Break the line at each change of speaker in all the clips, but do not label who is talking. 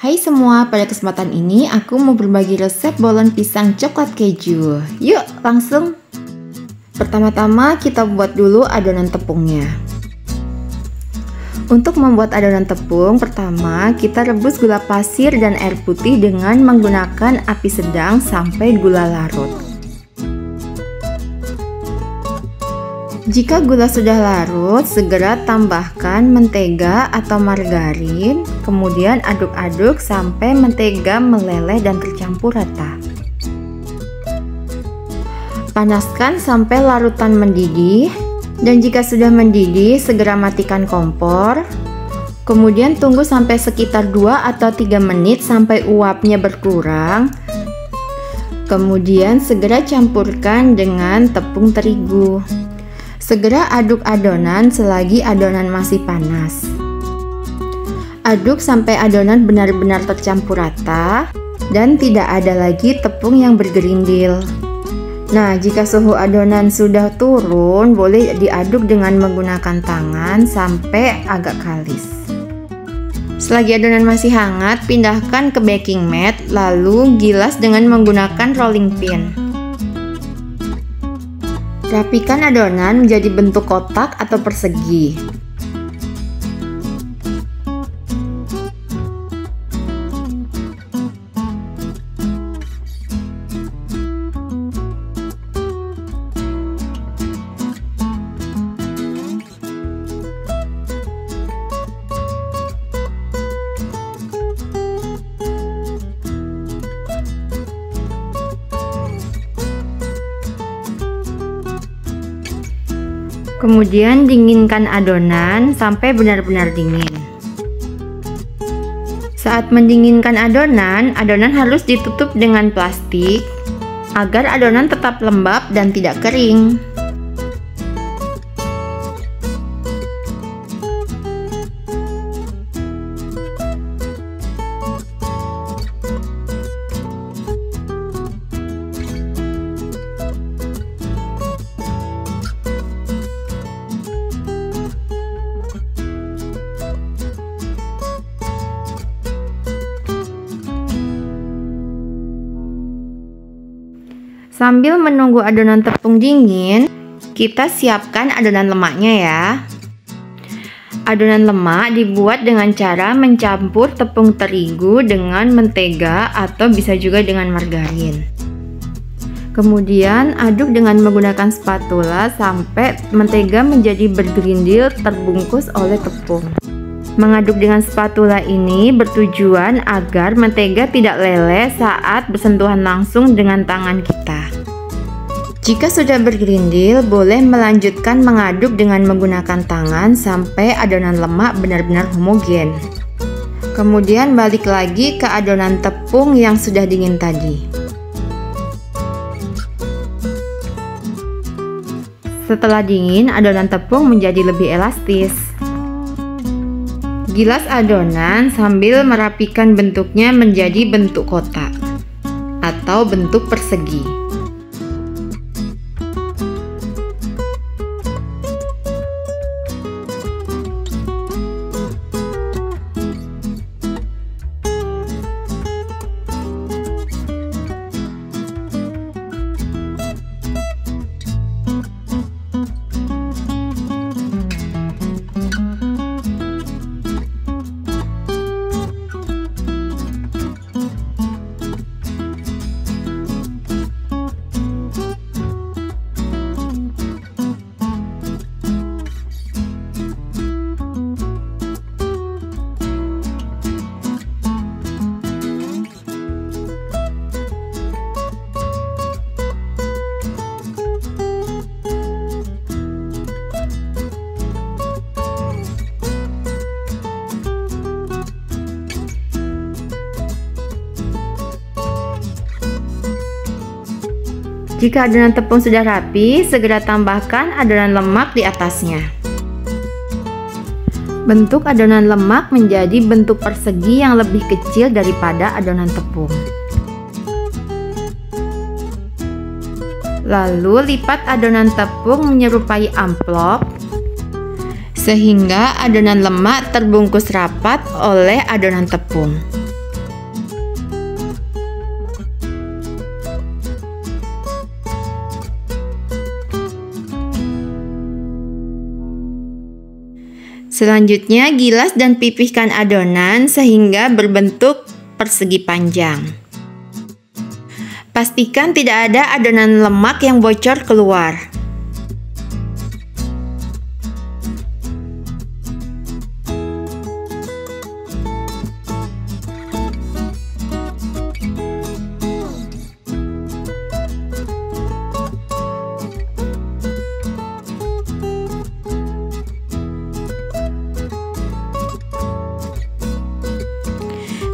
Hai semua, pada kesempatan ini aku mau berbagi resep bolen pisang coklat keju. Yuk langsung. Pertama-tama kita buat dulu adonan tepungnya. Untuk membuat adonan tepung, pertama kita rebus gula pasir dan air putih dengan menggunakan api sedang sampai gula larut. Jika gula sudah larut, segera tambahkan mentega atau margarin, kemudian aduk-aduk sampai mentega meleleh dan tercampur rata. Panaskan sampai larutan mendidih, dan jika sudah mendidih, segera matikan kompor. Kemudian tunggu sampai sekitar 2 atau 3 menit sampai uapnya berkurang. Kemudian segera campurkan dengan tepung terigu. Segera aduk adonan selagi adonan masih panas. Aduk sampai adonan benar-benar tercampur rata dan tidak ada lagi tepung yang bergerindil. Nah, jika suhu adonan sudah turun, boleh diaduk dengan menggunakan tangan sampai agak kalis. Selagi adonan masih hangat, pindahkan ke baking mat, lalu gilas dengan menggunakan rolling pin. Rapikan adonan menjadi bentuk kotak atau persegi. Kemudian dinginkan adonan sampai benar-benar dingin. Saat mendinginkan adonan harus ditutup dengan plastik agar adonan tetap lembab dan tidak kering. Sambil menunggu adonan tepung dingin, kita siapkan adonan lemaknya ya. Adonan lemak dibuat dengan cara mencampur tepung terigu dengan mentega atau bisa juga dengan margarin. Kemudian aduk dengan menggunakan spatula sampai mentega menjadi bergerindil terbungkus oleh tepung. Mengaduk dengan spatula ini bertujuan agar mentega tidak leleh saat bersentuhan langsung dengan tangan kita. Jika sudah bergerindil, boleh melanjutkan mengaduk dengan menggunakan tangan sampai adonan lemak benar-benar homogen. Kemudian balik lagi ke adonan tepung yang sudah dingin tadi. Setelah dingin, adonan tepung menjadi lebih elastis. Gilas adonan sambil merapikan bentuknya menjadi bentuk kotak atau bentuk persegi. Jika adonan tepung sudah rapi, segera tambahkan adonan lemak di atasnya. Bentuk adonan lemak menjadi bentuk persegi yang lebih kecil daripada adonan tepung. Lalu lipat adonan tepung menyerupai amplop sehingga adonan lemak terbungkus rapat oleh adonan tepung. Selanjutnya, gilas dan pipihkan adonan sehingga berbentuk persegi panjang. Pastikan tidak ada adonan lemak yang bocor keluar.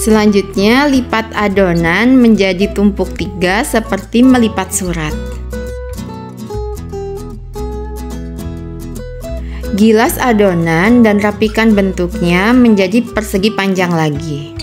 Selanjutnya, lipat adonan menjadi tumpuk 3 seperti melipat surat. Gilas adonan dan rapikan bentuknya menjadi persegi panjang lagi.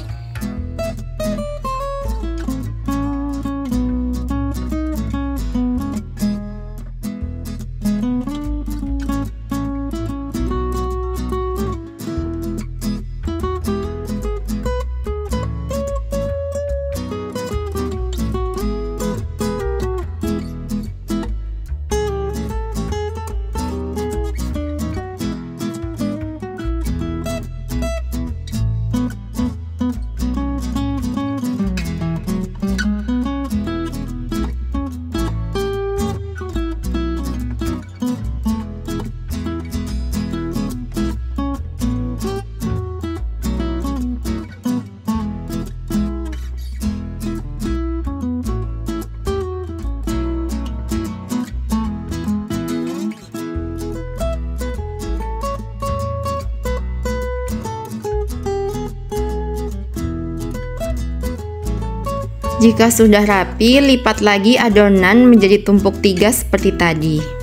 Jika sudah rapi, lipat lagi adonan menjadi tumpuk 3 seperti tadi.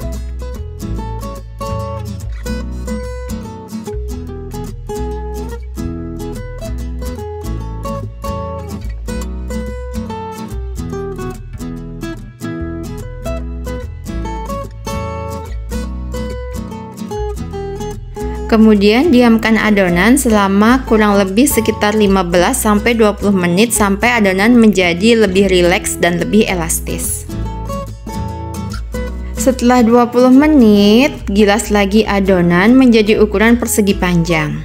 Kemudian diamkan adonan selama kurang lebih sekitar 15-20 menit sampai adonan menjadi lebih rileks dan lebih elastis. Setelah 20 menit, gilas lagi adonan menjadi ukuran persegi panjang.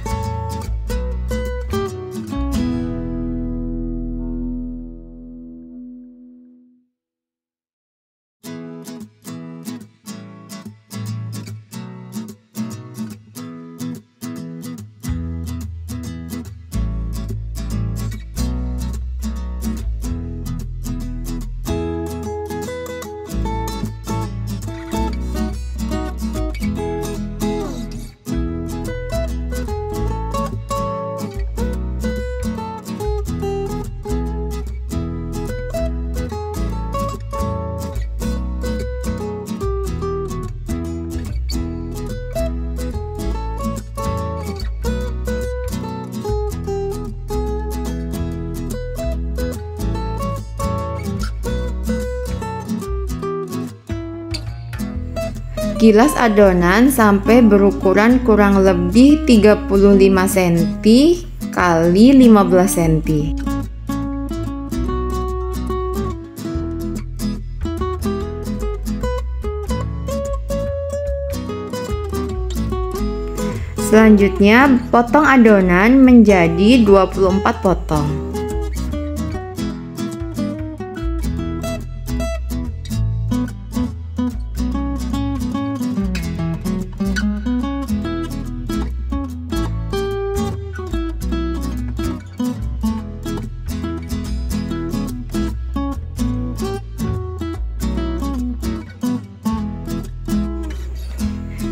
Gilas adonan sampai berukuran kurang lebih 35 cm kali 15 cm. Selanjutnya, potong adonan menjadi 24 potong.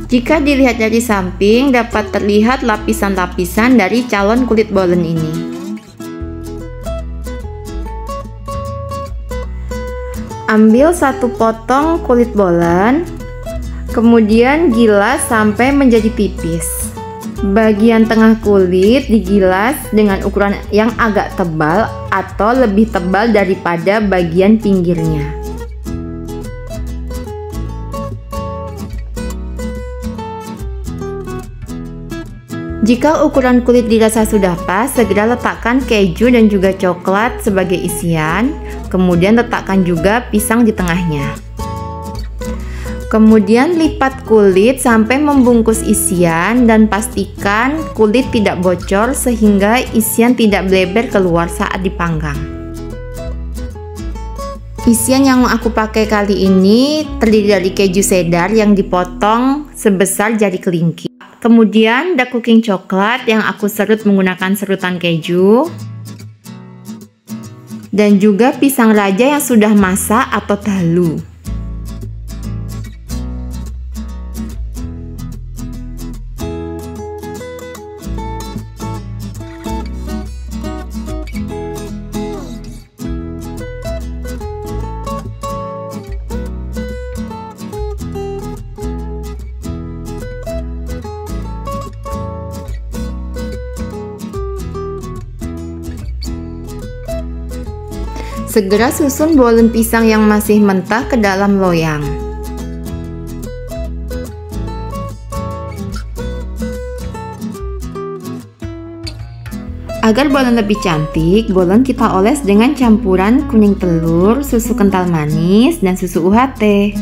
Jika dilihat dari samping, dapat terlihat lapisan-lapisan dari calon kulit bolen ini. Ambil satu potong kulit bolen, kemudian gilas sampai menjadi tipis. Bagian tengah kulit digilas dengan ukuran yang agak tebal atau lebih tebal daripada bagian pinggirnya. Jika ukuran kulit dirasa sudah pas, segera letakkan keju dan juga coklat sebagai isian, kemudian letakkan juga pisang di tengahnya. Kemudian lipat kulit sampai membungkus isian dan pastikan kulit tidak bocor sehingga isian tidak bleber keluar saat dipanggang. Isian yang aku pakai kali ini terdiri dari keju cheddar yang dipotong sebesar jari kelingking. Kemudian dark cooking coklat yang aku serut menggunakan serutan keju. Dan juga pisang raja yang sudah masak atau tahu. Segera susun bolen pisang yang masih mentah ke dalam loyang. Agar bolen lebih cantik, bolen kita oles dengan campuran kuning telur, susu kental manis, dan susu UHT.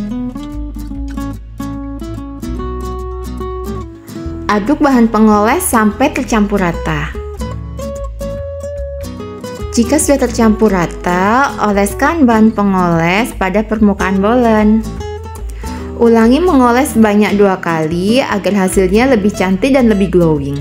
Aduk bahan pengoles sampai tercampur rata. Jika sudah tercampur rata, oleskan bahan pengoles pada permukaan bolen. Ulangi mengoles sebanyak 2 kali agar hasilnya lebih cantik dan lebih glowing.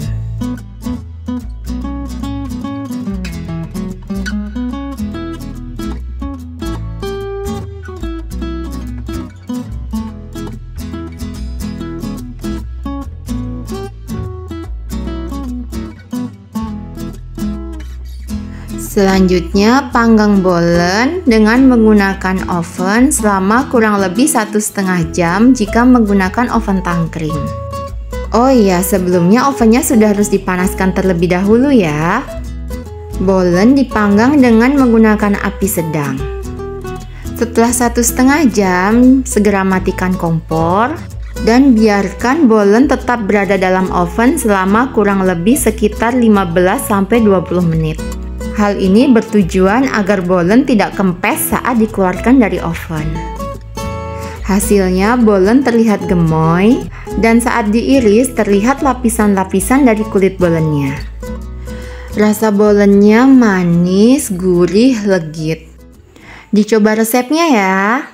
Selanjutnya, panggang bolen dengan menggunakan oven selama kurang lebih 1,5 jam jika menggunakan oven tangkring. Oh iya, sebelumnya ovennya sudah harus dipanaskan terlebih dahulu ya. Bolen dipanggang dengan menggunakan api sedang. Setelah 1,5 jam, segera matikan kompor dan biarkan bolen tetap berada dalam oven selama kurang lebih sekitar 15-20 menit. Hal ini bertujuan agar bolen tidak kempes saat dikeluarkan dari oven. Hasilnya bolen terlihat gemoy dan saat diiris terlihat lapisan-lapisan dari kulit bolennya. Rasa bolennya manis, gurih, legit. Dicoba resepnya ya.